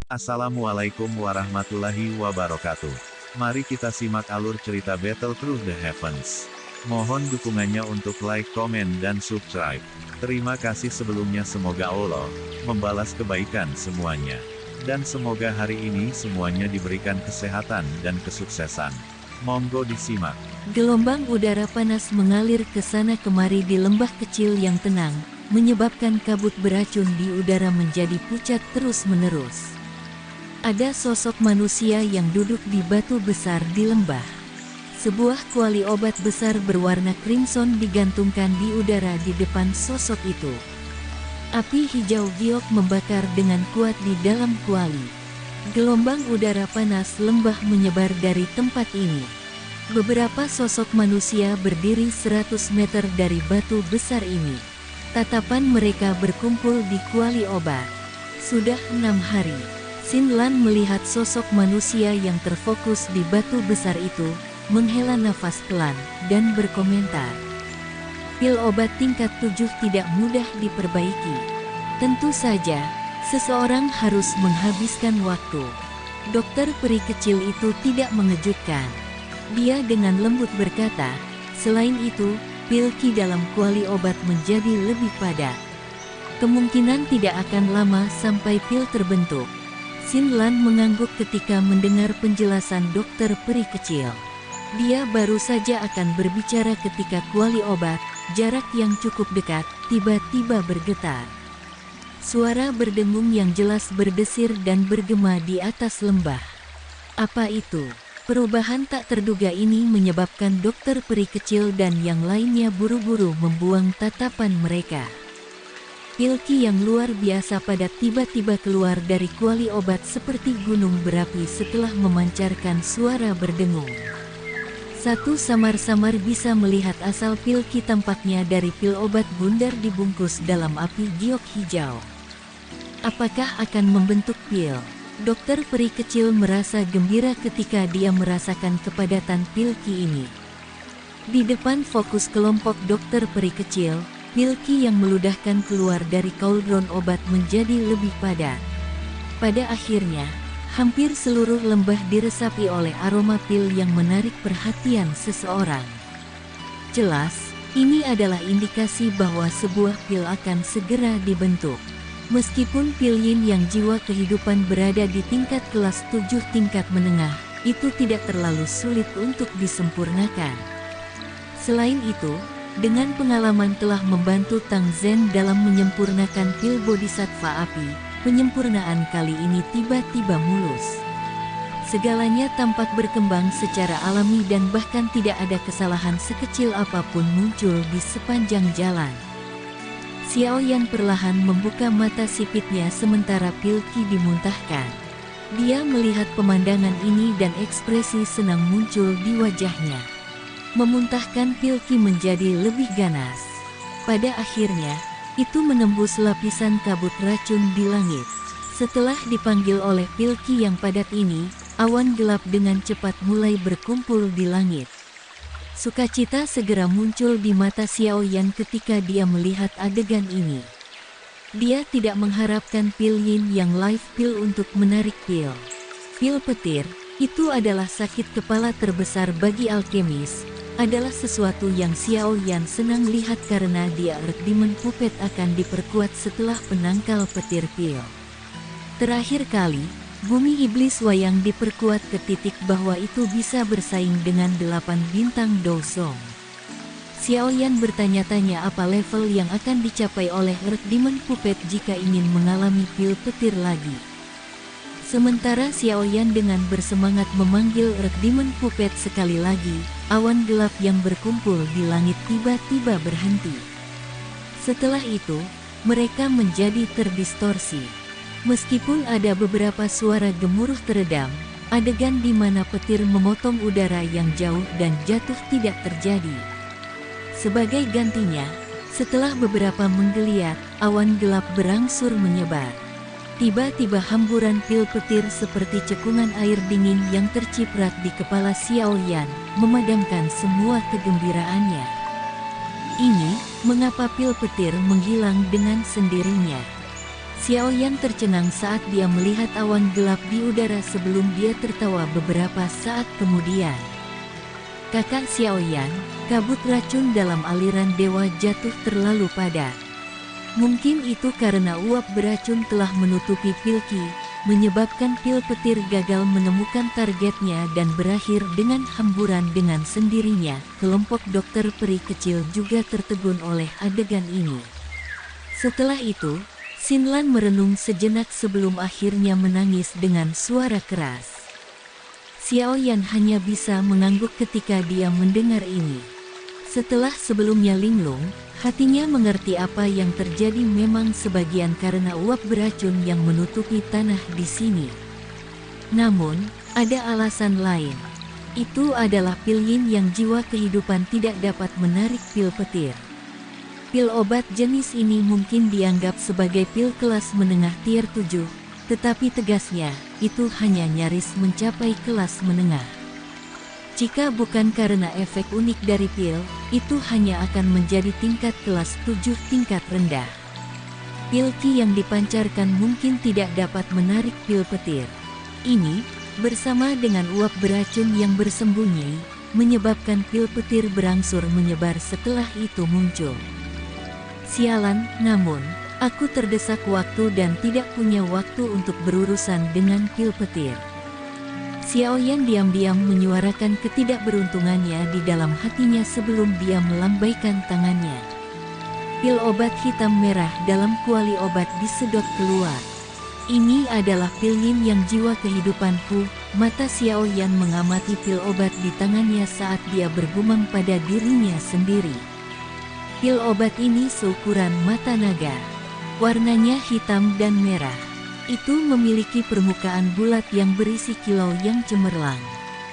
Assalamualaikum warahmatullahi wabarakatuh. Mari kita simak alur cerita Battle Through the Heavens. Mohon dukungannya untuk like, komen, dan subscribe. Terima kasih sebelumnya, semoga Allah membalas kebaikan semuanya. Dan semoga hari ini semuanya diberikan kesehatan dan kesuksesan. Monggo disimak. Gelombang udara panas mengalir ke sana kemari di lembah kecil yang tenang, menyebabkan kabut beracun di udara menjadi pucat terus-menerus. Ada sosok manusia yang duduk di batu besar di lembah. Sebuah kuali obat besar berwarna crimson digantungkan di udara di depan sosok itu. Api hijau giok membakar dengan kuat di dalam kuali. Gelombang udara panas lembah menyebar dari tempat ini. Beberapa sosok manusia berdiri 100 meter dari batu besar ini. Tatapan mereka berkumpul di kuali obat. Sudah 6 hari. Sin Lan melihat sosok manusia yang terfokus di batu besar itu, menghela nafas pelan, dan berkomentar. Pil obat tingkat 7 tidak mudah diperbaiki. Tentu saja, seseorang harus menghabiskan waktu. Dokter peri kecil itu tidak mengejutkan. Dia dengan lembut berkata, selain itu, pil ki dalam kuali obat menjadi lebih padat. Kemungkinan tidak akan lama sampai pil terbentuk. Sin Lan mengangguk ketika mendengar penjelasan dokter peri kecil. Dia baru saja akan berbicara ketika kuali obat, jarak yang cukup dekat, tiba-tiba bergetar. Suara berdengung yang jelas berdesir dan bergema di atas lembah. Apa itu? Perubahan tak terduga ini menyebabkan dokter peri kecil dan yang lainnya buru-buru membuang tatapan mereka. Pil ki yang luar biasa padat tiba-tiba keluar dari kuali obat seperti gunung berapi setelah memancarkan suara berdengung. Satu samar-samar bisa melihat asal pil ki tampaknya dari pil obat bundar dibungkus dalam api giok hijau. Apakah akan membentuk pil? Dokter peri kecil merasa gembira ketika dia merasakan kepadatan pil ki ini. Di depan fokus kelompok dokter peri kecil, pil ki yang meludahkan keluar dari kaldron obat menjadi lebih padat. Pada akhirnya, hampir seluruh lembah diresapi oleh aroma pil yang menarik perhatian seseorang. Jelas, ini adalah indikasi bahwa sebuah pil akan segera dibentuk. Meskipun pil yin yang jiwa kehidupan berada di tingkat kelas 7 tingkat menengah, itu tidak terlalu sulit untuk disempurnakan. Selain itu, dengan pengalaman telah membantu Tang Zhen dalam menyempurnakan pil bodhisattva api, penyempurnaan kali ini tiba-tiba mulus. Segalanya tampak berkembang secara alami dan bahkan tidak ada kesalahan sekecil apapun muncul di sepanjang jalan. Xiao Yan perlahan membuka mata sipitnya sementara pil ki dimuntahkan. Dia melihat pemandangan ini dan ekspresi senang muncul di wajahnya. Memuntahkan pil ki menjadi lebih ganas. Pada akhirnya, itu menembus lapisan kabut racun di langit. Setelah dipanggil oleh pil ki yang padat ini, awan gelap dengan cepat mulai berkumpul di langit. Sukacita segera muncul di mata Xiao Yan ketika dia melihat adegan ini. Dia tidak mengharapkan pil yin yang live pil untuk menarik pil. Pil petir, itu adalah sakit kepala terbesar bagi alkemis, adalah sesuatu yang Xiao Yan senang lihat karena dia Earth Demon Puppet akan diperkuat setelah penangkal petir pil. Terakhir kali, Bumi Iblis Wayang diperkuat ke titik bahwa itu bisa bersaing dengan 8 bintang Dosong. Xiao Yan bertanya-tanya apa level yang akan dicapai oleh Earth Demon Puppet jika ingin mengalami pil petir lagi. Sementara Xiao Yan dengan bersemangat memanggil Earth Demon Puppet sekali lagi, awan gelap yang berkumpul di langit tiba-tiba berhenti. Setelah itu, mereka menjadi terdistorsi. Meskipun ada beberapa suara gemuruh teredam, adegan di mana petir memotong udara yang jauh dan jatuh tidak terjadi. Sebagai gantinya, setelah beberapa menggeliat, awan gelap berangsur menyebar. Tiba-tiba hamburan pil petir seperti cekungan air dingin yang terciprat di kepala Xiao Yan, memadamkan semua kegembiraannya. Ini, mengapa pil petir menghilang dengan sendirinya. Xiaoyan tercengang saat dia melihat awan gelap di udara sebelum dia tertawa beberapa saat kemudian. Kakak Xiaoyan, kabut racun dalam aliran dewa jatuh terlalu padat. Mungkin itu karena uap beracun telah menutupi pil Qi, menyebabkan pil petir gagal menemukan targetnya dan berakhir dengan hamburan dengan sendirinya. Kelompok dokter peri kecil juga tertegun oleh adegan ini. Setelah itu, Xinlan merenung sejenak sebelum akhirnya menangis dengan suara keras. Xiaoyan hanya bisa mengangguk ketika dia mendengar ini. Setelah sebelumnya linglung, hatinya mengerti apa yang terjadi memang sebagian karena uap beracun yang menutupi tanah di sini. Namun, ada alasan lain. Itu adalah pil yin yang jiwa kehidupan tidak dapat menarik pil petir. Pil obat jenis ini mungkin dianggap sebagai pil kelas menengah tier 7, tetapi tegasnya, itu hanya nyaris mencapai kelas menengah. Jika bukan karena efek unik dari pil, itu hanya akan menjadi tingkat kelas 7 tingkat rendah. Pil Qi yang dipancarkan mungkin tidak dapat menarik pil petir. Ini, bersama dengan uap beracun yang bersembunyi, menyebabkan pil petir berangsur menyebar setelah itu muncul. Sialan, namun, aku terdesak waktu dan tidak punya waktu untuk berurusan dengan pil petir. Xiaoyan diam-diam menyuarakan ketidakberuntungannya di dalam hatinya sebelum dia melambaikan tangannya. Pil obat hitam merah dalam kuali obat disedot keluar. Ini adalah pil yin yang jiwa kehidupanku. Mata Xiaoyan mengamati pil obat di tangannya saat dia bergumam pada dirinya sendiri. Pil obat ini seukuran mata naga. Warnanya hitam dan merah. Itu memiliki permukaan bulat yang berisi kilau yang cemerlang.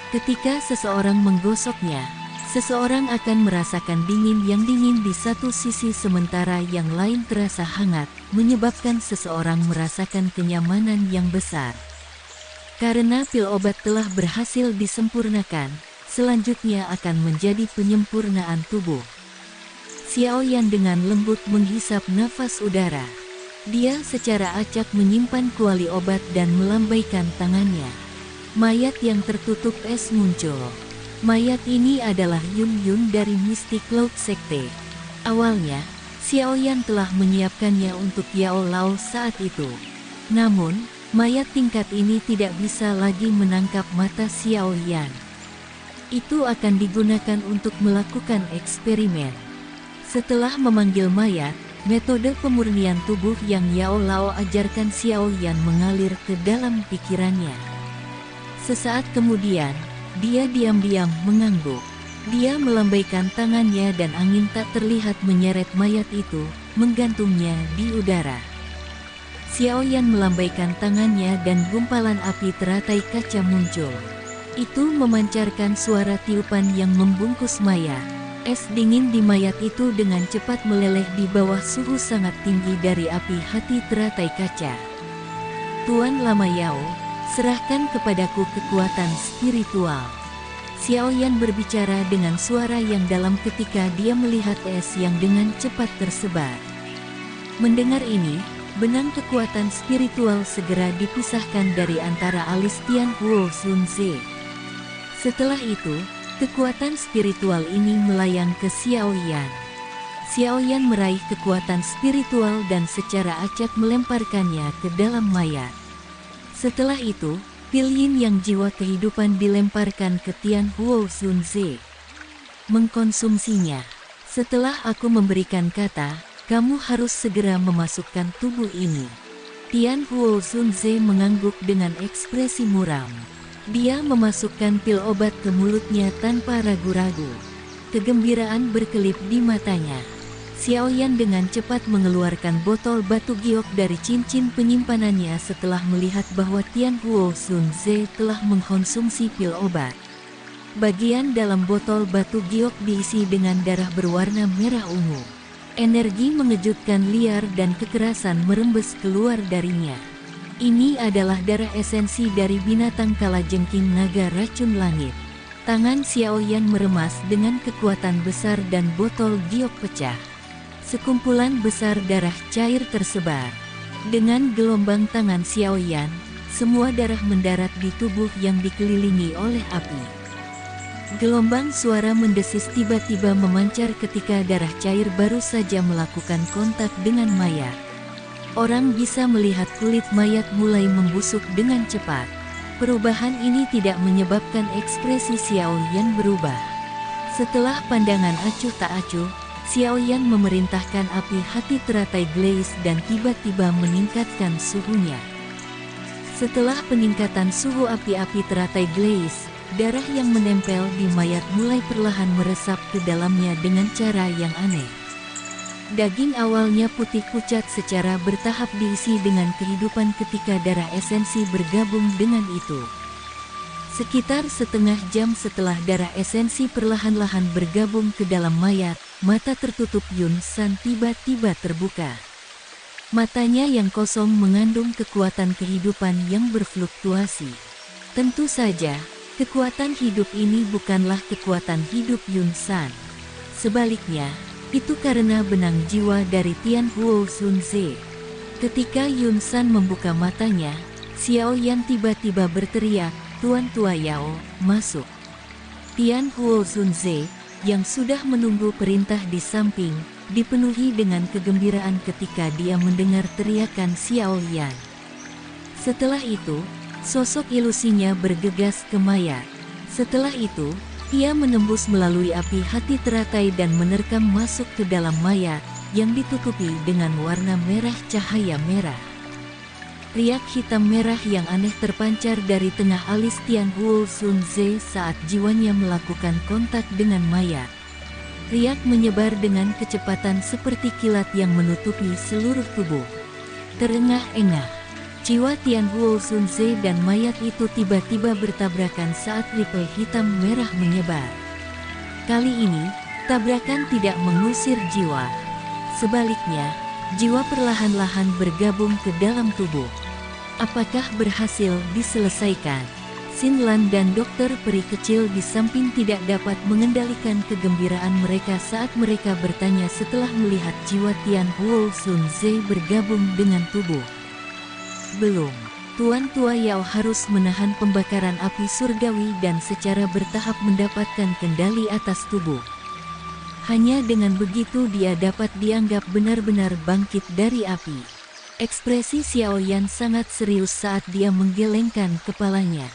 Ketika seseorang menggosoknya, seseorang akan merasakan dingin yang dingin di satu sisi sementara yang lain terasa hangat, menyebabkan seseorang merasakan kenyamanan yang besar. Karena pil obat telah berhasil disempurnakan, selanjutnya akan menjadi penyempurnaan tubuh. Xiaoyan dengan lembut menghisap nafas udara. Dia secara acak menyimpan kuali obat dan melambaikan tangannya. Mayat yang tertutup es muncul. Mayat ini adalah Yun Yun dari Mystic Cloud Sekte. Awalnya, Xiaoyan telah menyiapkannya untuk Yao Lao saat itu. Namun, mayat tingkat ini tidak bisa lagi menangkap mata Xiaoyan. Itu akan digunakan untuk melakukan eksperimen. Setelah memanggil mayat, metode pemurnian tubuh yang Yao Lao ajarkan Xiaoyan mengalir ke dalam pikirannya. Sesaat kemudian, dia diam-diam mengangguk. Dia melambaikan tangannya dan angin tak terlihat menyeret mayat itu, menggantungnya di udara. Xiaoyan melambaikan tangannya dan gumpalan api teratai kaca muncul. Itu memancarkan suara tiupan yang membungkus mayat. Es dingin di mayat itu dengan cepat meleleh di bawah suhu sangat tinggi dari api hati teratai kaca. Tuan Lama Yao, serahkan kepadaku kekuatan spiritual. Xiaoyan berbicara dengan suara yang dalam ketika dia melihat es yang dengan cepat tersebar. Mendengar ini, benang kekuatan spiritual segera dipisahkan dari antara alis Tian Huo Xunze. Setelah itu, kekuatan spiritual ini melayang ke Xiaoyan. Xiaoyan meraih kekuatan spiritual dan secara acak melemparkannya ke dalam mayat. Setelah itu, pil yin yang jiwa kehidupan dilemparkan ke Tian Huo Xunze. Mengkonsumsinya. Setelah aku memberikan kata, kamu harus segera memasukkan tubuh ini. Tian Huo Xunze mengangguk dengan ekspresi muram. Dia memasukkan pil obat ke mulutnya tanpa ragu-ragu. Kegembiraan berkelip di matanya. Xiaoyan dengan cepat mengeluarkan botol batu giok dari cincin penyimpanannya setelah melihat bahwa Tian Huo Xunze telah mengkonsumsi pil obat. Bagian dalam botol batu giok diisi dengan darah berwarna merah ungu. Energi mengejutkan liar dan kekerasan merembes keluar darinya. Ini adalah darah esensi dari binatang kalajengking naga racun langit. Tangan Xiaoyan meremas dengan kekuatan besar dan botol giok pecah. Sekumpulan besar darah cair tersebar. Dengan gelombang tangan Xiaoyan, semua darah mendarat di tubuh yang dikelilingi oleh api. Gelombang suara mendesis tiba-tiba memancar ketika darah cair baru saja melakukan kontak dengan mayat. Orang bisa melihat kulit mayat mulai membusuk dengan cepat. Perubahan ini tidak menyebabkan ekspresi Xiaoyan berubah. Setelah pandangan acuh tak acuh, Xiaoyan memerintahkan api hati teratai glaze dan tiba-tiba meningkatkan suhunya. Setelah peningkatan suhu api-api teratai glaze, darah yang menempel di mayat mulai perlahan meresap ke dalamnya dengan cara yang aneh. Daging awalnya putih pucat secara bertahap diisi dengan kehidupan ketika darah esensi bergabung dengan itu. Sekitar setengah jam setelah darah esensi perlahan-lahan bergabung ke dalam mayat, mata tertutup Yun San tiba-tiba terbuka. Matanya yang kosong mengandung kekuatan kehidupan yang berfluktuasi. Tentu saja, kekuatan hidup ini bukanlah kekuatan hidup Yun San. Sebaliknya, itu karena benang jiwa dari Tian Huo Sun Ze. Ketika Yun San membuka matanya, Xiaoyan tiba-tiba berteriak, "Tuan Tua Yao, masuk." Tian Huo Sun Ze, yang sudah menunggu perintah di samping, dipenuhi dengan kegembiraan ketika dia mendengar teriakan Xiaoyan. Setelah itu, sosok ilusinya bergegas ke mayat. Setelah itu, ia menembus melalui api hati teratai dan menerkam masuk ke dalam mayat, yang ditutupi dengan warna merah cahaya merah. Riak hitam merah yang aneh terpancar dari tengah alis Tian Huo Sun Ze saat jiwanya melakukan kontak dengan mayat. Riak menyebar dengan kecepatan seperti kilat yang menutupi seluruh tubuh. Terengah-engah, jiwa Tian Huo Sun Ze dan mayat itu tiba-tiba bertabrakan saat ripple hitam merah menyebar. Kali ini, tabrakan tidak mengusir jiwa. Sebaliknya, jiwa perlahan-lahan bergabung ke dalam tubuh. Apakah berhasil diselesaikan? Xin Lan dan dokter peri kecil di samping tidak dapat mengendalikan kegembiraan mereka saat mereka bertanya setelah melihat jiwa Tian Huo Sun Ze bergabung dengan tubuh. Belum. Tuan Tua Yao harus menahan pembakaran api surgawi dan secara bertahap mendapatkan kendali atas tubuh. Hanya dengan begitu dia dapat dianggap benar-benar bangkit dari api. Ekspresi Xiaoyan sangat serius saat dia menggelengkan kepalanya.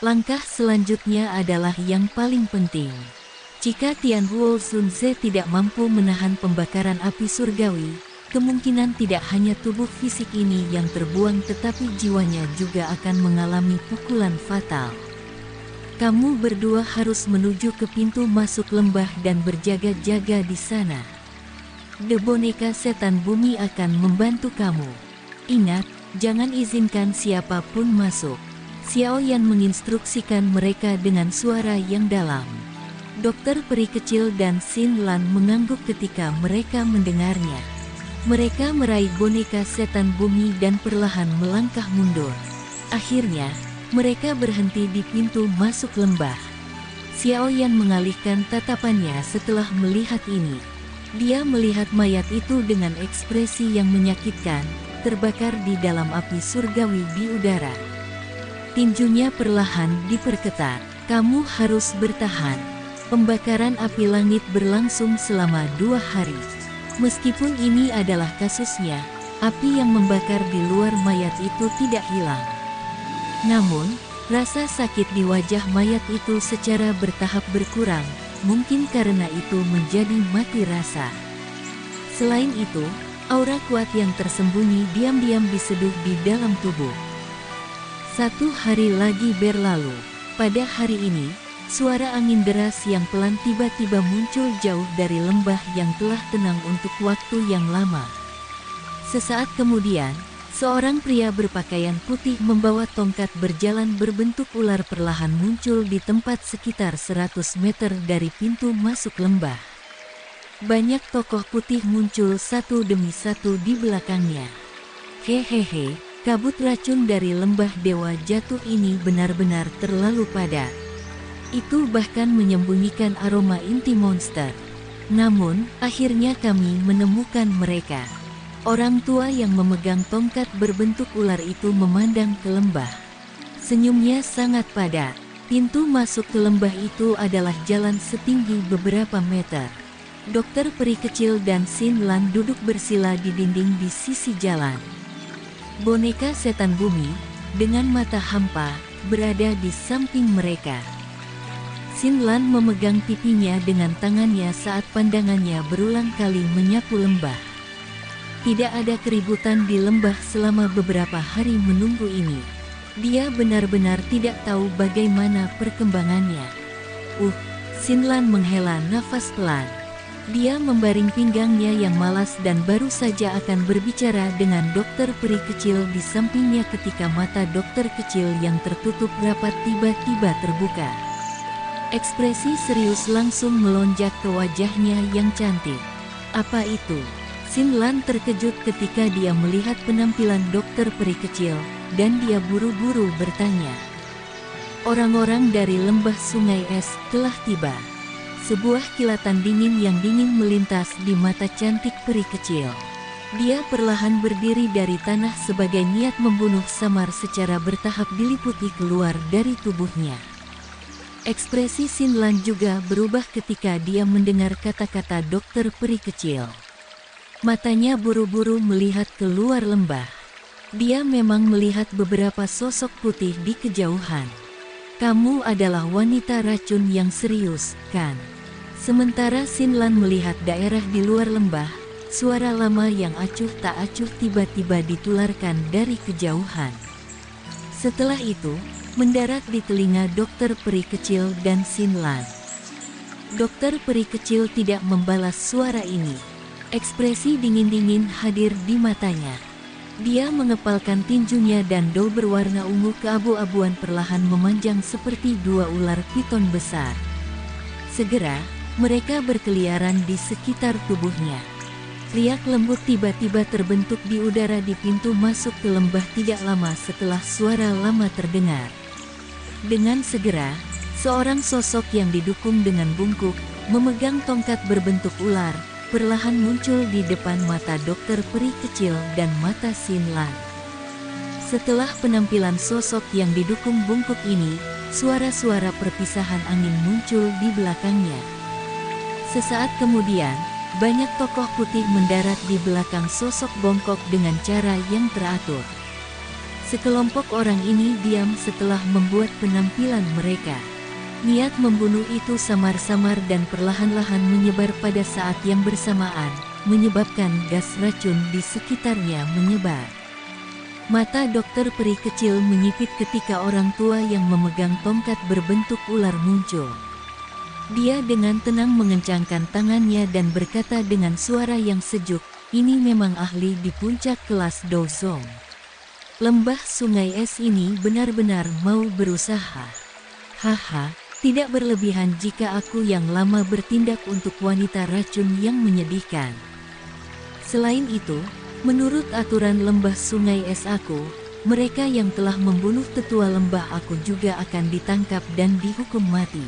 Langkah selanjutnya adalah yang paling penting. Jika Tian Huo Sun Ze tidak mampu menahan pembakaran api surgawi, kemungkinan tidak hanya tubuh fisik ini yang terbuang tetapi jiwanya juga akan mengalami pukulan fatal. Kamu berdua harus menuju ke pintu masuk lembah dan berjaga-jaga di sana. The boneka setan bumi akan membantu kamu. Ingat, jangan izinkan siapapun masuk. Xiaoyan menginstruksikan mereka dengan suara yang dalam. Dokter peri kecil dan Xin Lan mengangguk ketika mereka mendengarnya. Mereka meraih boneka setan bumi dan perlahan melangkah mundur. Akhirnya, mereka berhenti di pintu masuk lembah. Xiaoyan mengalihkan tatapannya setelah melihat ini. Dia melihat mayat itu dengan ekspresi yang menyakitkan, terbakar di dalam api surgawi di udara. Tinjunya perlahan diperketat. Kamu harus bertahan. Pembakaran api langit berlangsung selama 2 hari. Meskipun ini adalah kasusnya, api yang membakar di luar mayat itu tidak hilang. Namun, rasa sakit di wajah mayat itu secara bertahap berkurang. Mungkin karena itu menjadi mati rasa. Selain itu, aura kuat yang tersembunyi diam-diam diseduh di dalam tubuh. 1 hari lagi berlalu. Pada hari ini, suara angin deras yang pelan tiba-tiba muncul jauh dari lembah yang telah tenang untuk waktu yang lama. Sesaat kemudian, seorang pria berpakaian putih membawa tongkat berjalan berbentuk ular perlahan muncul di tempat sekitar 100 meter dari pintu masuk lembah. Banyak tokoh putih muncul satu demi satu di belakangnya. Hehehe, kabut racun dari lembah Dewa Jatuh ini benar-benar terlalu padat. Itu bahkan menyembunyikan aroma inti monster. Namun, akhirnya kami menemukan mereka. Orang tua yang memegang tongkat berbentuk ular itu memandang ke lembah. Senyumnya sangat padat. Pintu masuk ke lembah itu adalah jalan setinggi beberapa meter. Dokter peri kecil dan Sin Lan duduk bersila di dinding di sisi jalan. Boneka setan bumi, dengan mata hampa, berada di samping mereka. Sin Lan memegang pipinya dengan tangannya saat pandangannya berulang kali menyapu lembah. Tidak ada keributan di lembah selama beberapa hari menunggu ini. Dia benar-benar tidak tahu bagaimana perkembangannya. Sin Lan menghela nafas pelan. Dia membaring pinggangnya yang malas dan baru saja akan berbicara dengan dokter peri kecil di sampingnya ketika mata dokter kecil yang tertutup rapat tiba-tiba terbuka. Ekspresi serius langsung melonjak ke wajahnya yang cantik. Apa itu? Sin Lan terkejut ketika dia melihat penampilan dokter peri kecil, dan dia buru-buru bertanya. Orang-orang dari lembah sungai es telah tiba. Sebuah kilatan dingin yang dingin melintas di mata cantik peri kecil. Dia perlahan berdiri dari tanah sebagai niat membunuh samar secara bertahap diliputi keluar dari tubuhnya. Ekspresi Sin Lan juga berubah ketika dia mendengar kata-kata dokter peri kecil. Matanya buru-buru melihat keluar lembah. Dia memang melihat beberapa sosok putih di kejauhan. Kamu adalah wanita racun yang serius, kan? Sementara Sin Lan melihat daerah di luar lembah, suara lama yang acuh tak acuh tiba-tiba ditularkan dari kejauhan. Setelah itu, mendarat di telinga dokter peri kecil dan Sin Lan. Dokter peri kecil tidak membalas suara ini. Ekspresi dingin-dingin hadir di matanya. Dia mengepalkan tinjunya dan dol berwarna ungu keabu-abuan perlahan memanjang seperti dua ular piton besar. Segera, mereka berkeliaran di sekitar tubuhnya. Riak lembut tiba-tiba terbentuk di udara di pintu masuk ke lembah tidak lama setelah suara lama terdengar. Dengan segera, seorang sosok yang didukung dengan bungkuk, memegang tongkat berbentuk ular, perlahan muncul di depan mata dokter peri kecil dan mata Sin Lan. Setelah penampilan sosok yang didukung bungkuk ini, suara-suara perpisahan angin muncul di belakangnya. Sesaat kemudian, banyak tokoh putih mendarat di belakang sosok bongkok dengan cara yang teratur. Sekelompok orang ini diam setelah membuat penampilan mereka. Niat membunuh itu samar-samar dan perlahan-lahan menyebar pada saat yang bersamaan, menyebabkan gas racun di sekitarnya menyebar. Mata dokter peri kecil menyipit ketika orang tua yang memegang tongkat berbentuk ular muncul. Dia dengan tenang mengencangkan tangannya dan berkata dengan suara yang sejuk, ini memang ahli di puncak kelas Dozong. Lembah sungai es ini benar-benar mau berusaha. Haha, tidak berlebihan jika aku yang lama bertindak untuk wanita racun yang menyedihkan. Selain itu, menurut aturan lembah sungai es aku, mereka yang telah membunuh tetua lembah aku juga akan ditangkap dan dihukum mati.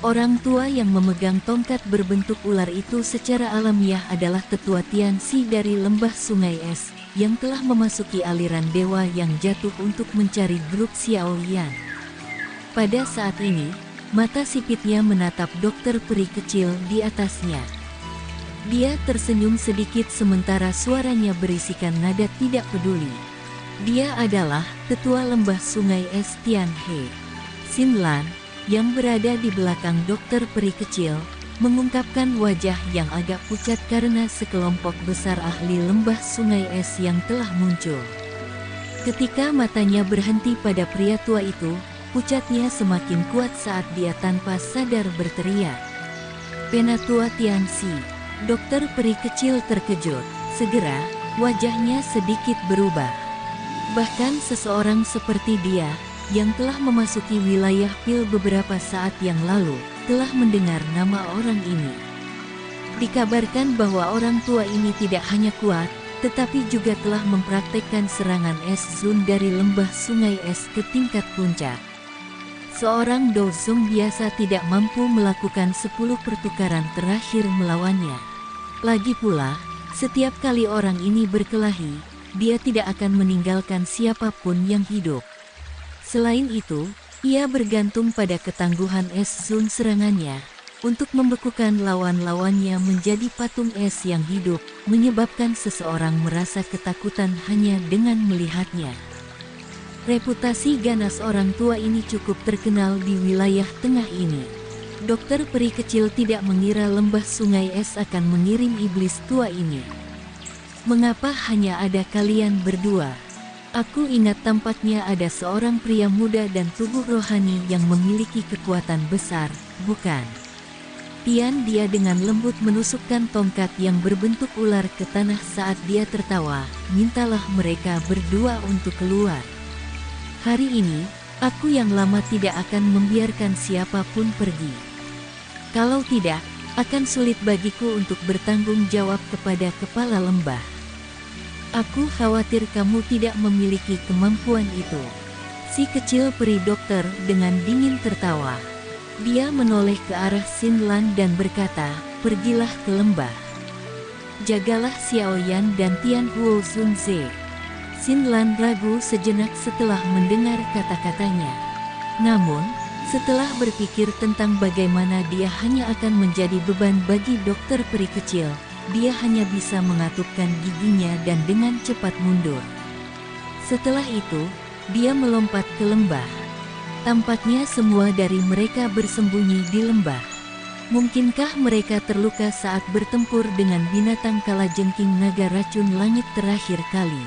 Orang tua yang memegang tongkat berbentuk ular itu secara alamiah adalah tetua Tianxi dari lembah sungai es, yang telah memasuki aliran dewa yang jatuh untuk mencari grup Xiaolian. Pada saat ini, mata sipitnya menatap dokter peri kecil di atasnya. Dia tersenyum sedikit sementara suaranya berisikan nada tidak peduli. Dia adalah tetua lembah sungai es Tianhe. Sin Lan, yang berada di belakang dokter peri kecil, mengungkapkan wajah yang agak pucat karena sekelompok besar ahli lembah sungai es yang telah muncul. Ketika matanya berhenti pada pria tua itu, pucatnya semakin kuat saat dia tanpa sadar berteriak. Penatua Tianxi, dokter peri kecil terkejut. Segera, wajahnya sedikit berubah. Bahkan seseorang seperti dia, yang telah memasuki wilayah Pil beberapa saat yang lalu, telah mendengar nama orang ini. Dikabarkan bahwa orang tua ini tidak hanya kuat, tetapi juga telah mempraktekkan serangan es Zun dari lembah sungai es ke tingkat puncak. Seorang Dozong biasa tidak mampu melakukan 10 pertukaran terakhir melawannya. Lagi pula, Setiap kali orang ini berkelahi, dia tidak akan meninggalkan siapapun yang hidup. Selain itu, ia bergantung pada ketangguhan es Sun serangannya untuk membekukan lawan-lawannya menjadi patung es yang hidup, menyebabkan seseorang merasa ketakutan hanya dengan melihatnya. Reputasi ganas orang tua ini cukup terkenal di wilayah tengah ini. Dokter peri kecil tidak mengira lembah sungai es akan mengirim iblis tua ini. Mengapa hanya ada kalian berdua? Aku ingat tampaknya ada seorang pria muda dan tubuh rohani yang memiliki kekuatan besar, bukan? Tian dia dengan lembut menusukkan tongkat yang berbentuk ular ke tanah saat dia tertawa. Mintalah mereka berdua untuk keluar. Hari ini, aku yang lama tidak akan membiarkan siapapun pergi. Kalau tidak, akan sulit bagiku untuk bertanggung jawab kepada kepala lembah. Aku khawatir kamu tidak memiliki kemampuan itu. Si kecil peri dokter dengan dingin tertawa. Dia menoleh ke arah Xin Lan dan berkata, pergilah ke lembah. Jagalah Xiaoyan dan Tian Huo Sun Ze. Xin Lan ragu sejenak setelah mendengar kata-katanya. Namun, setelah berpikir tentang bagaimana dia hanya akan menjadi beban bagi dokter peri kecil, dia hanya bisa mengatupkan giginya dan dengan cepat mundur. Setelah itu, dia melompat ke lembah. Tampaknya semua dari mereka bersembunyi di lembah. Mungkinkah mereka terluka saat bertempur dengan binatang kalajengking naga racun langit terakhir kali?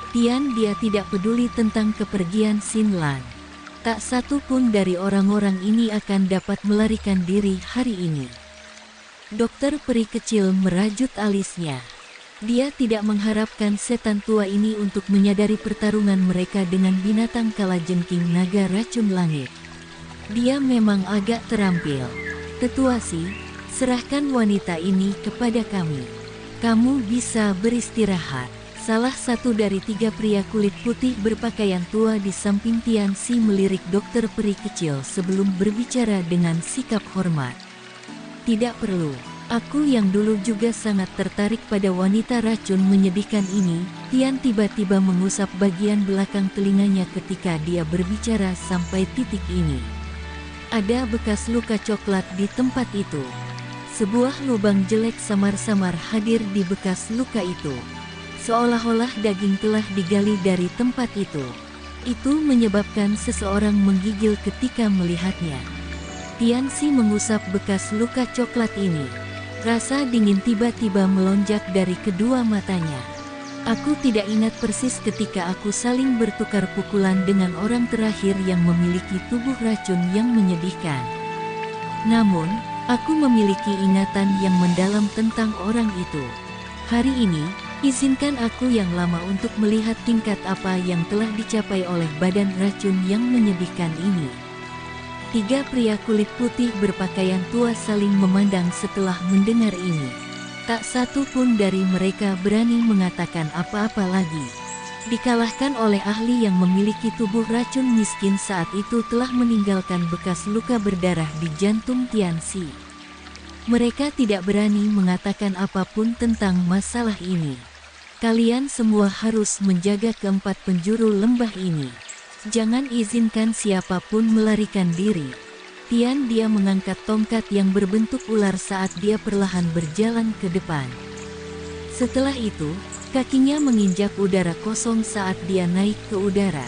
Tian dia tidak peduli tentang kepergian Xin Lan. Tak satu pun dari orang-orang ini akan dapat melarikan diri hari ini. Dokter peri kecil merajut alisnya. Dia tidak mengharapkan setan tua ini untuk menyadari pertarungan mereka dengan binatang kalajengking naga racun langit. Dia memang agak terampil. Tetuasi, serahkan wanita ini kepada kami. Kamu bisa beristirahat. Salah satu dari 3 pria kulit putih berpakaian tua di samping Tian Xi melirik dokter peri kecil sebelum berbicara dengan sikap hormat. Tidak perlu. Aku yang dulu juga sangat tertarik pada wanita racun menyedihkan ini. Tian tiba-tiba mengusap bagian belakang telinganya ketika dia berbicara sampai titik ini. Ada bekas luka coklat di tempat itu. Sebuah lubang jelek samar-samar hadir di bekas luka itu. Seolah-olah daging telah digali dari tempat itu. Itu menyebabkan seseorang menggigil ketika melihatnya. Tian Xi mengusap bekas luka coklat ini. Rasa dingin tiba-tiba melonjak dari kedua matanya. Aku tidak ingat persis ketika aku saling bertukar pukulan dengan orang terakhir yang memiliki tubuh racun yang menyedihkan. Namun, aku memiliki ingatan yang mendalam tentang orang itu. Hari ini, izinkan aku yang lama untuk melihat tingkat apa yang telah dicapai oleh badan racun yang menyedihkan ini. 3 pria kulit putih berpakaian tua saling memandang setelah mendengar ini. Tak satu pun dari mereka berani mengatakan apa-apa lagi. Dikalahkan oleh ahli yang memiliki tubuh racun miskin saat itu telah meninggalkan bekas luka berdarah di jantung Tian Xi. Mereka tidak berani mengatakan apapun tentang masalah ini. Kalian semua harus menjaga keempat penjuru lembah ini. Jangan izinkan siapapun melarikan diri. Tian dia mengangkat tongkat yang berbentuk ular saat dia perlahan berjalan ke depan. Setelah itu, kakinya menginjak udara kosong saat dia naik ke udara.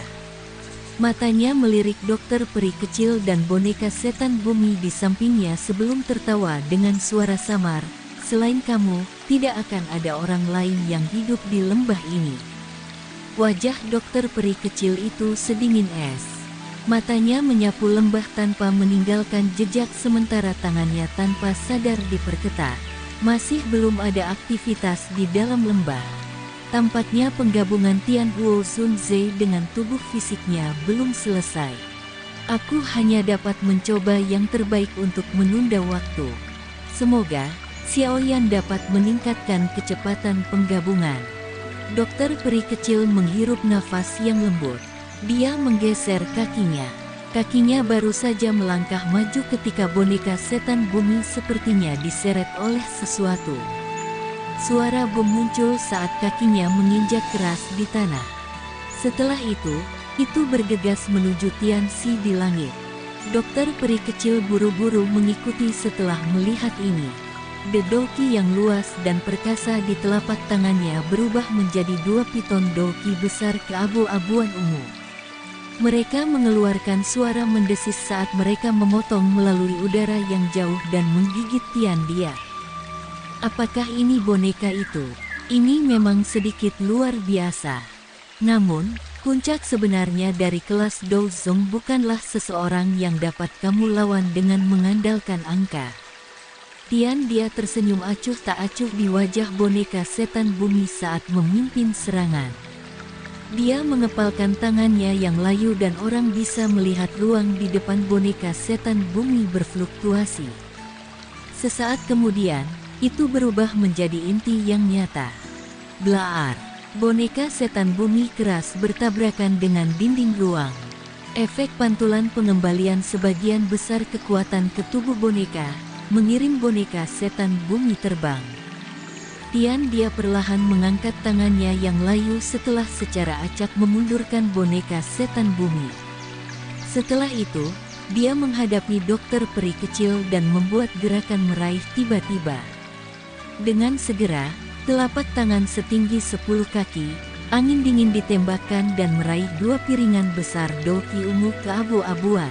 Matanya melirik dokter peri kecil dan boneka setan bumi di sampingnya sebelum tertawa dengan suara samar. Selain kamu, tidak akan ada orang lain yang hidup di lembah ini. Wajah dokter peri kecil itu sedingin es. Matanya menyapu lembah tanpa meninggalkan jejak sementara tangannya tanpa sadar diperketat. Masih belum ada aktivitas di dalam lembah. Tampaknya penggabungan Tian Huo Sun Ze dengan tubuh fisiknya belum selesai. Aku hanya dapat mencoba yang terbaik untuk menunda waktu. Semoga Xiaoyan dapat meningkatkan kecepatan penggabungan. Dokter peri kecil menghirup nafas yang lembut. Dia menggeser kakinya. Kakinya baru saja melangkah maju ketika boneka setan bumi sepertinya diseret oleh sesuatu. Suara bom muncul saat kakinya menginjak keras di tanah. Setelah itu bergegas menuju Tianxi di langit. Dokter peri kecil buru-buru mengikuti setelah melihat ini. Dedauki yang luas dan perkasa di telapak tangannya berubah menjadi 2 piton douki besar keabu-abuan ungu. Mereka mengeluarkan suara mendesis saat mereka memotong melalui udara yang jauh dan menggigit Tian Dia. Apakah ini boneka itu? Ini memang sedikit luar biasa. Namun, puncak sebenarnya dari kelas Douzong bukanlah seseorang yang dapat kamu lawan dengan mengandalkan angka. Tian Dia tersenyum acuh tak acuh di wajah boneka setan bumi saat memimpin serangan. Dia mengepalkan tangannya yang layu dan orang bisa melihat ruang di depan boneka setan bumi berfluktuasi. Sesaat kemudian, itu berubah menjadi inti yang nyata. Blaar, boneka setan bumi keras bertabrakan dengan dinding ruang. Efek pantulan pengembalian sebagian besar kekuatan ke tubuh boneka, mengirim boneka setan bumi terbang. Tian Dia perlahan mengangkat tangannya yang layu setelah secara acak memundurkan boneka setan bumi. Setelah itu, dia menghadapi dokter peri kecil dan membuat gerakan meraih tiba-tiba. Dengan segera, telapak tangan setinggi 10 kaki, angin dingin ditembakkan dan meraih 2 piringan besar douki ungu keabu-abuan.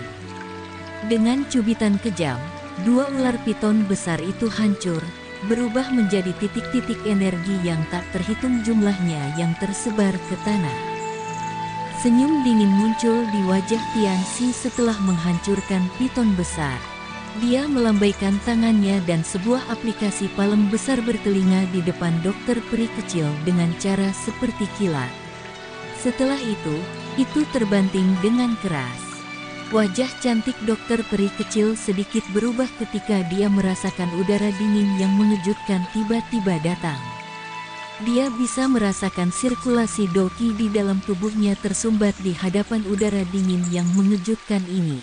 Dengan cubitan kejam, 2 ular piton besar itu hancur, berubah menjadi titik-titik energi yang tak terhitung jumlahnya yang tersebar ke tanah. Senyum dingin muncul di wajah Tianxi setelah menghancurkan piton besar. Dia melambaikan tangannya dan sebuah aplikasi palem besar bertelinga di depan dokter peri kecil dengan cara seperti kilat. Setelah itu terbanting dengan keras. Wajah cantik dokter peri kecil sedikit berubah ketika dia merasakan udara dingin yang mengejutkan tiba-tiba datang. Dia bisa merasakan sirkulasi douki di dalam tubuhnya tersumbat di hadapan udara dingin yang mengejutkan ini.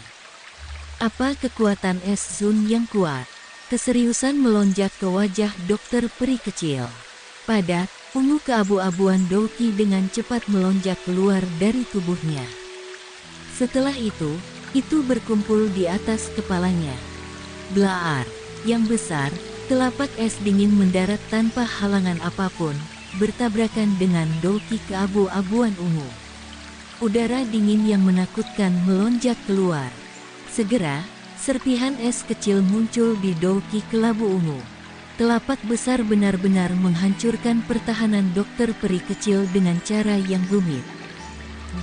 Apa kekuatan es Zun yang kuat? Keseriusan melonjak ke wajah dokter peri kecil. Padat, ungu keabu-abuan douki dengan cepat melonjak keluar dari tubuhnya. Setelah itu berkumpul di atas kepalanya. Blaar, yang besar, telapak es dingin mendarat tanpa halangan apapun, bertabrakan dengan douki keabu-abuan ungu. Udara dingin yang menakutkan melonjak keluar. Segera, serpihan es kecil muncul di douki kelabu ungu. Telapak besar benar-benar menghancurkan pertahanan dokter peri kecil dengan cara yang rumit.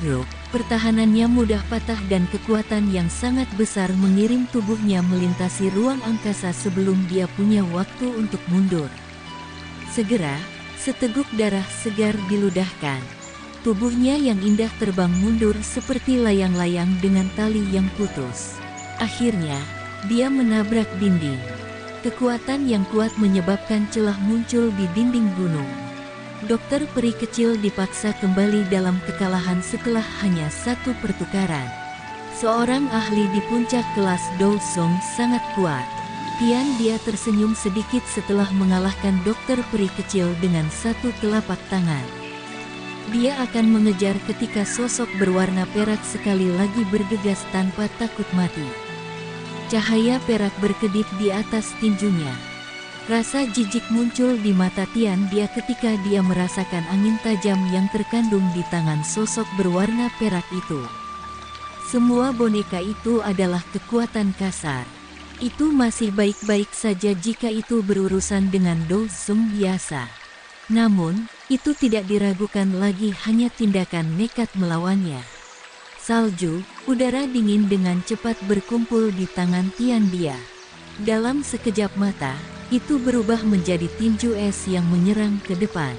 Brok, pertahanannya mudah patah dan kekuatan yang sangat besar mengirim tubuhnya melintasi ruang angkasa sebelum dia punya waktu untuk mundur. Segera, seteguk darah segar diludahkan. Tubuhnya yang indah terbang mundur seperti layang-layang dengan tali yang putus. Akhirnya, dia menabrak dinding. Kekuatan yang kuat menyebabkan celah muncul di dinding gunung. Dokter peri kecil dipaksa kembali dalam kekalahan setelah hanya 1 pertukaran. Seorang ahli di puncak kelas Douzong sangat kuat. Tian Dia tersenyum sedikit setelah mengalahkan dokter peri kecil dengan 1 telapak tangan. Dia akan mengejar ketika sosok berwarna perak sekali lagi bergegas tanpa takut mati. Cahaya perak berkedip di atas tinjunya. Rasa jijik muncul di mata Tian Dia ketika dia merasakan angin tajam yang terkandung di tangan sosok berwarna perak itu. Semua boneka itu adalah kekuatan kasar. Itu masih baik-baik saja jika itu berurusan dengan Douzong biasa. Namun, itu tidak diragukan lagi hanya tindakan nekat melawannya. Salju, udara dingin dengan cepat berkumpul di tangan Tian Dia. Dalam sekejap mata, itu berubah menjadi tinju es yang menyerang ke depan.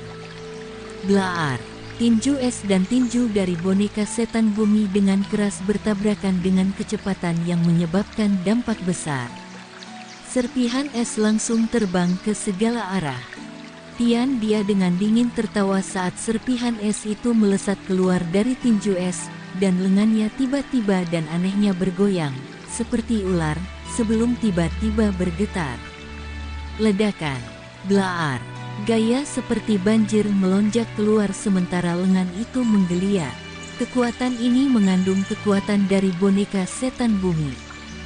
Blaar, tinju es dan tinju dari boneka setan bumi dengan keras bertabrakan dengan kecepatan yang menyebabkan dampak besar. Serpihan es langsung terbang ke segala arah. Tian Dia dengan dingin tertawa saat serpihan es itu melesat keluar dari tinju es, dan lengannya tiba-tiba dan anehnya bergoyang, seperti ular, sebelum tiba-tiba bergetar. Ledakan, blaar, Gaya seperti banjir melonjak keluar sementara lengan itu menggeliat. Kekuatan ini mengandung kekuatan dari boneka setan bumi.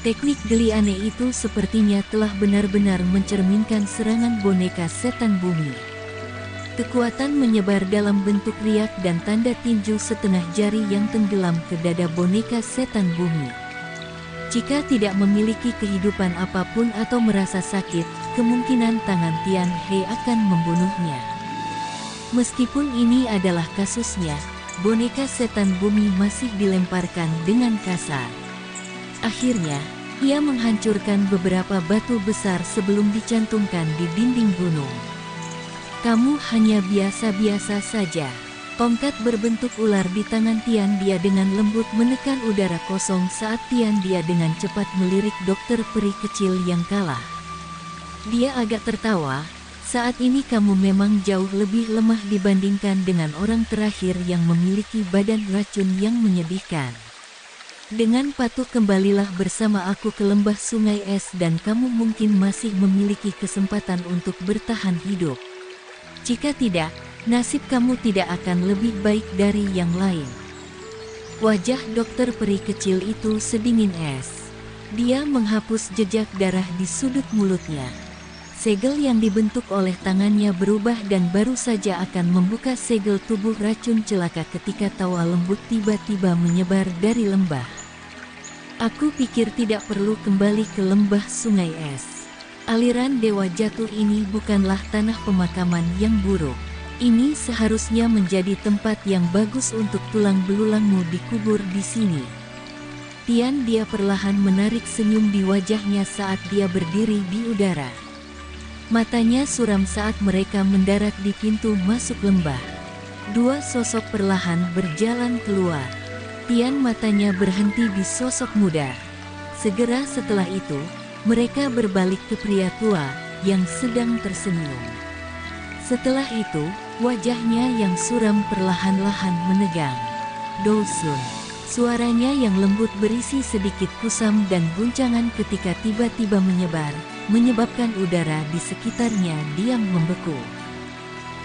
Teknik geli aneh itu sepertinya telah benar-benar mencerminkan serangan boneka setan bumi. Kekuatan menyebar dalam bentuk riak dan tanda tinju setengah jari yang tenggelam ke dada boneka setan bumi. Jika tidak memiliki kehidupan apapun atau merasa sakit, kemungkinan tangan Tian He akan membunuhnya. Meskipun ini adalah kasusnya, boneka setan bumi masih dilemparkan dengan kasar. Akhirnya, ia menghancurkan beberapa batu besar sebelum dicantumkan di dinding gunung. Kamu hanya biasa-biasa saja. Tongkat berbentuk ular di tangan Tian Dia dengan lembut menekan udara kosong saat Tian Dia dengan cepat melirik dokter peri kecil yang kalah. Dia agak tertawa, saat ini kamu memang jauh lebih lemah dibandingkan dengan orang terakhir yang memiliki badan racun yang menyedihkan. Dengan patuh kembalilah bersama aku ke lembah sungai es dan kamu mungkin masih memiliki kesempatan untuk bertahan hidup. Jika tidak, nasib kamu tidak akan lebih baik dari yang lain. Wajah dokter peri kecil itu sedingin es. Dia menghapus jejak darah di sudut mulutnya. Segel yang dibentuk oleh tangannya berubah dan baru saja akan membuka segel tubuh racun celaka ketika tawa lembut tiba-tiba menyebar dari lembah. Aku pikir tidak perlu kembali ke lembah sungai es. Aliran Dewa Jatuh ini bukanlah tanah pemakaman yang buruk. Ini seharusnya menjadi tempat yang bagus untuk tulang belulangmu dikubur di sini. Tian Dia perlahan menarik senyum di wajahnya saat dia berdiri di udara. Matanya suram saat mereka mendarat di pintu masuk lembah. Dua sosok perlahan berjalan keluar. Tian matanya berhenti di sosok muda. Segera setelah itu, mereka berbalik ke pria tua yang sedang tersenyum. Setelah itu, wajahnya yang suram perlahan-lahan menegang. Dosun. Suaranya yang lembut berisi sedikit kusam dan guncangan ketika tiba-tiba menyebar, menyebabkan udara di sekitarnya diam membeku.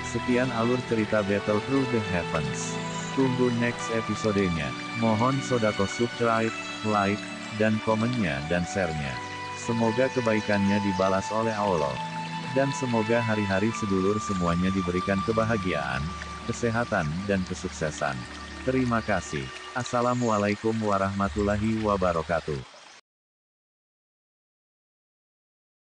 Sekian alur cerita Battle Through the Heavens. Tunggu next episodenya. Mohon sodako subscribe, like, dan komennya dan share-nya. Semoga kebaikannya dibalas oleh Allah. Dan semoga hari-hari sedulur semuanya diberikan kebahagiaan, kesehatan, dan kesuksesan. Terima kasih. Assalamualaikum warahmatullahi wabarakatuh.